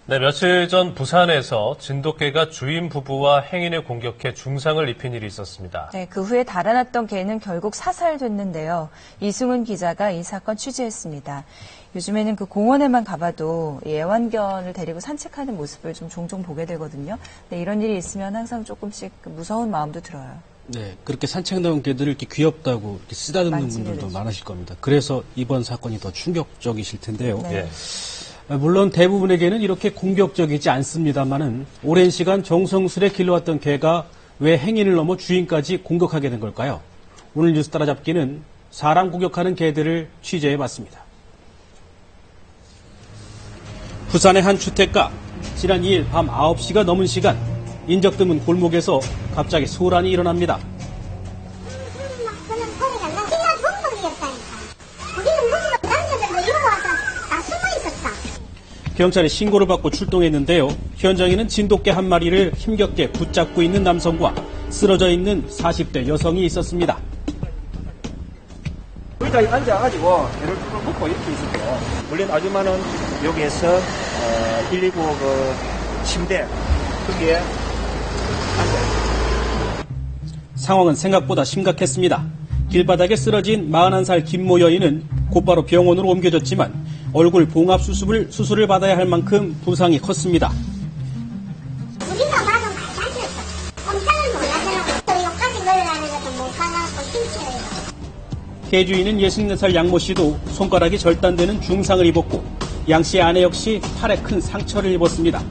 네, 며칠 전 부산에서 진돗개가 주인 부부와 행인을 공격해 중상을 입힌 일이 있었습니다. 네, 그 후에 달아났던 개는 결국 사살됐는데요. 이승훈 기자가 이 사건 취재했습니다. 요즘에는 그 공원에만 가봐도 애완견을 데리고 산책하는 모습을 좀 종종 보게 되거든요. 네, 이런 일이 있으면 항상 조금씩 무서운 마음도 들어요. 네, 그렇게 산책 나온 개들을 이렇게 귀엽다고 이렇게 쓰다듬는 분들도 되죠. 많으실 겁니다. 그래서 이번 사건이 더 충격적이실 텐데요. 네. 물론 대부분에게는 이렇게 공격적이지 않습니다만은 오랜 시간 정성스레 길러왔던 개가 왜 행인을 넘어 주인까지 공격하게 된 걸까요? 오늘 뉴스 따라잡기는 사람 공격하는 개들을 취재해봤습니다. 부산의 한 주택가, 지난 2일 밤 9시가 넘은 시간 인적 드문 골목에서 갑자기 소란이 일어납니다. 경찰이 신고를 받고 출동했는데요. 현장에는 진돗개 한 마리를 힘겹게 붙잡고 있는 남성과 쓰러져 있는 40대 여성이 있었습니다. 의자에 앉아가지고 배를 쭉 묶고 이렇게 있었죠. 원래는 아줌마는 여기에서 119 그 침대 거기에 앉아있어요. 상황은 생각보다 심각했습니다. 길바닥에 쓰러진 41살 김모 여인은 곧바로 병원으로 옮겨졌지만 얼굴 봉합 수술을 받아야 할 만큼 부상이 컸습니다. 우리가 봐도 말도 안 됐어. 꼼짝을 몰라더라고. 또 여기까지 걸어가는 것도 못 가갖고 힘들어요. 개주인은 64살 양모 씨도 손가락이 절단되는 중상을 입었고 양 씨의 아내 역시 팔에 큰 상처를 입었습니다.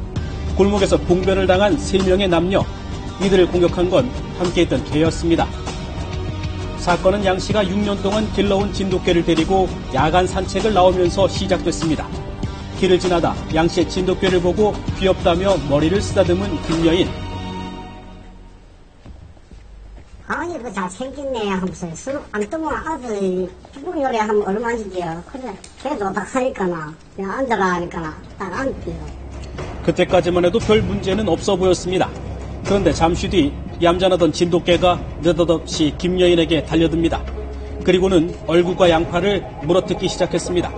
골목에서 봉변을 당한 3명의 남녀. 이들을 공격한 건 함께 있던 개였습니다. 사건은 양 씨가 6년 동안 길러온 진돗개를 데리고 야간 산책을 나오면서 시작됐습니다. 길을 지나다 양 씨의 진돗개를 보고 귀엽다며 머리를 쓰다듬은 김여인. 아니, 그 잘생겼네 하면서 술 안 뜨면 아들 죽을 요리 하면 얼마인지요. 그래, 걔도 딱 하니까나 그냥 앉아라 하니까나 딱 앉게요. 그때까지만 해도 별 문제는 없어 보였습니다. 그런데 잠시 뒤 얌전하던 진돗개가 느닷없이 김여인에게 달려듭니다. 그리고는 얼굴과 양팔을 물어뜯기 시작했습니다.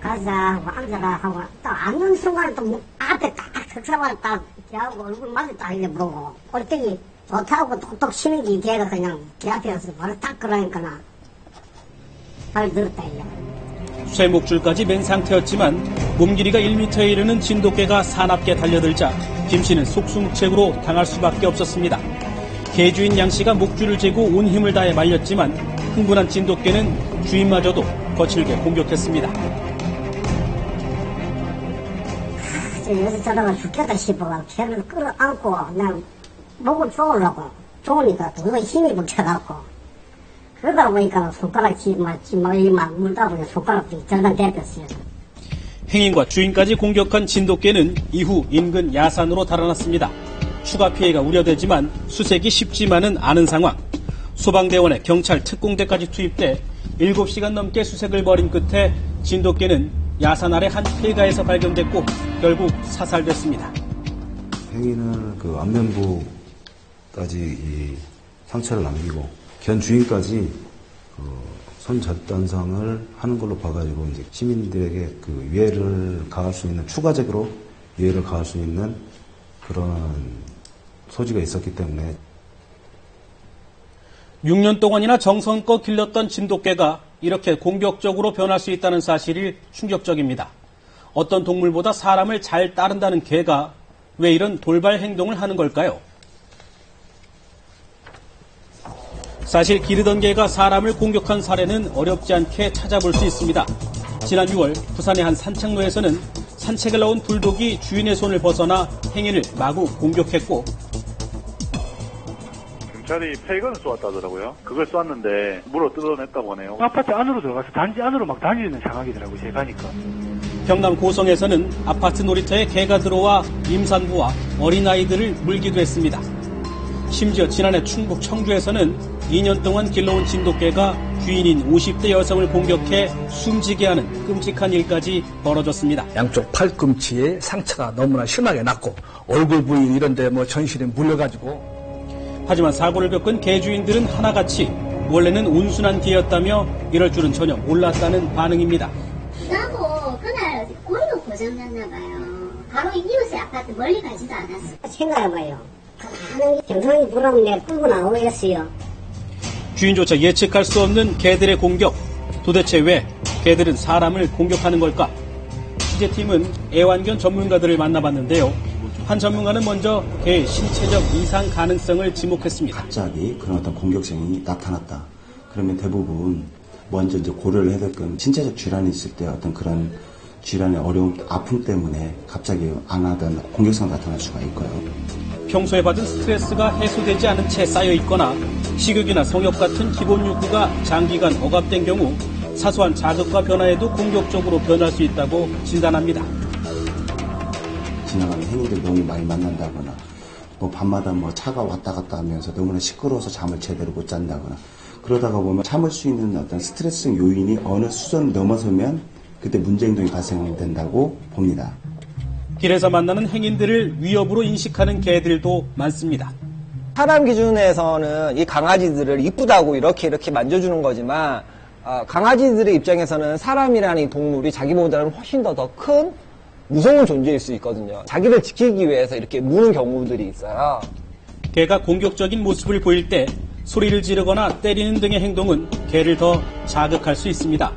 가자 하고 앉아라 하고 딱 앉는 순간에 또 앞에 딱 석사발 딱 걔하고 얼굴 마주 딱 이래 보고 꼴등이 좋다고 똑똑 치는 게 걔가 그냥 걔 앞에 와서 바로 딱 그러니까나 발 들었다 이제. 쇠목줄까지 맨 상태였지만 몸 길이가 1m에 이르는 진돗개가 사납게 달려들자 김 씨는 속수무책으로 당할 수밖에 없었습니다. 개주인 양 씨가 목줄을 재고 온 힘을 다해 말렸지만 흥분한 진돗개는 주인마저도 거칠게 공격했습니다. 여기서 저러다 죽겠다 싶어가 걔를 끌어안고 그냥 목을 쪼으려고 쪼으니까 또 힘이 붙여갖고 그러다 보니까 손가락이 막 물다 보니 손가락이 절단 대뺐어요. 행인과 주인까지 공격한 진돗개는 이후 인근 야산으로 달아났습니다. 추가 피해가 우려되지만 수색이 쉽지만은 않은 상황. 소방대원에 경찰 특공대까지 투입돼 7시간 넘게 수색을 벌인 끝에 진돗개는 야산 아래 한 폐가에서 발견됐고 결국 사살됐습니다. 행인은 그 안면부까지 상처를 남기고 견 주인까지 손 절단상을 하는 걸로 봐가지고 이제 시민들에게 그 유해를 가할 수 있는 추가적으로 유해를 가할 수 있는 그런 소지가 있었기 때문에 6년 동안이나 정성껏 길렀던 진돗개가 이렇게 공격적으로 변할 수 있다는 사실이 충격적입니다. 어떤 동물보다 사람을 잘 따른다는 개가 왜 이런 돌발 행동을 하는 걸까요? 사실 기르던 개가 사람을 공격한 사례는 어렵지 않게 찾아볼 수 있습니다. 지난 6월 부산의 한 산책로에서는 산책을 나온 불독이 주인의 손을 벗어나 행인을 마구 공격했고 경찰이 폐건을 쏘았다더라고요. 그걸 쏘았는데 물어 뜯어냈다고 하네요. 아파트 안으로 들어가서 단지 안으로 막 다니는 상황이더라고요. 제가 가니까. 경남 고성에서는 아파트 놀이터에 개가 들어와 임산부와 어린아이들을 물기도 했습니다. 심지어 지난해 충북 청주에서는 2년 동안 길러온 진돗개가 주인인 50대 여성을 공격해 숨지게 하는 끔찍한 일까지 벌어졌습니다. 양쪽 팔꿈치에 상처가 너무나 심하게 났고 얼굴 부위 이런 데 전신에 물려가지고 하지만 사고를 겪은 개주인들은 하나같이 원래는 온순한 개였다며 이럴 줄은 전혀 몰랐다는 반응입니다. 나도 그 그날 온도 고장났나 봐요. 바로 이웃의 아파트 멀리 가지도 않았어요. 생각해봐요. 가는 정성이 불어오면 내가 끌고 나오겠어요. 주인조차 예측할 수 없는 개들의 공격. 도대체 왜 개들은 사람을 공격하는 걸까? 취재팀은 애완견 전문가들을 만나봤는데요. 한 전문가는 먼저 개의 신체적 이상 가능성을 지목했습니다. 갑자기 그런 어떤 공격성이 나타났다. 그러면 대부분 먼저 이제 고려를 해야 될 건 신체적 질환이 있을 때 어떤 그런 질환의 어려움, 아픔 때문에 갑자기 안 하던 공격성 나타날 수가 있고요. 평소에 받은 스트레스가 해소되지 않은 채 쌓여 있거나 식욕이나 성욕 같은 기본 욕구가 장기간 억압된 경우 사소한 자극과 변화에도 공격적으로 변할 수 있다고 진단합니다. 지나가는 행위들 너무 많이 만난다거나 뭐 밤마다 뭐 차가 왔다 갔다 하면서 너무나 시끄러워서 잠을 제대로 못 잔다거나 그러다가 보면 참을 수 있는 어떤 스트레스 요인이 어느 수준을 넘어서면 그때 문제 행동이 발생된다고 봅니다. 길에서 만나는 행인들을 위협으로 인식하는 개들도 많습니다. 사람 기준에서는 이 강아지들을 이쁘다고 이렇게 만져주는 거지만 강아지들의 입장에서는 사람이라는 이 동물이 자기보다는 훨씬 더 큰 무서운 존재일 수 있거든요. 자기를 지키기 위해서 이렇게 무는 경우들이 있어요. 개가 공격적인 모습을 보일 때 소리를 지르거나 때리는 등의 행동은 개를 더 자극할 수 있습니다.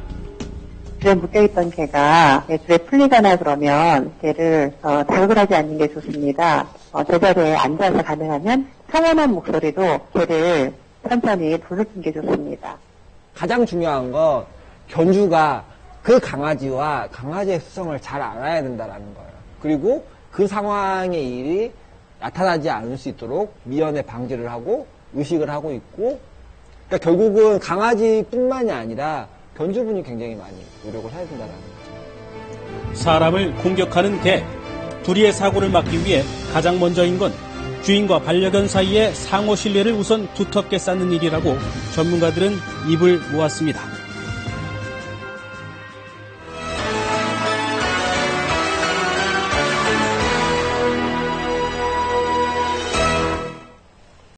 줄에 묶여있던 개가 줄에 풀리거나 그러면 개를 자극을 하지 않는 게 좋습니다. 제자리에 앉아서 가능하면 평온한 목소리로 개를 천천히 부르는 게 좋습니다. 가장 중요한 건 견주가 그 강아지와 강아지의 습성을 잘 알아야 된다는 거예요. 그리고 그 상황의 일이 나타나지 않을 수 있도록 미연에 방지를 하고 의식을 하고 있고, 그러니까 결국은 강아지뿐만이 아니라 견주분이 굉장히 많이 노력을 해야 된다는 거죠. 사람을 공격하는 개. 둘이의 사고를 막기 위해 가장 먼저인 건 주인과 반려견 사이의 상호 신뢰를 우선 두텁게 쌓는 일이라고 전문가들은 입을 모았습니다.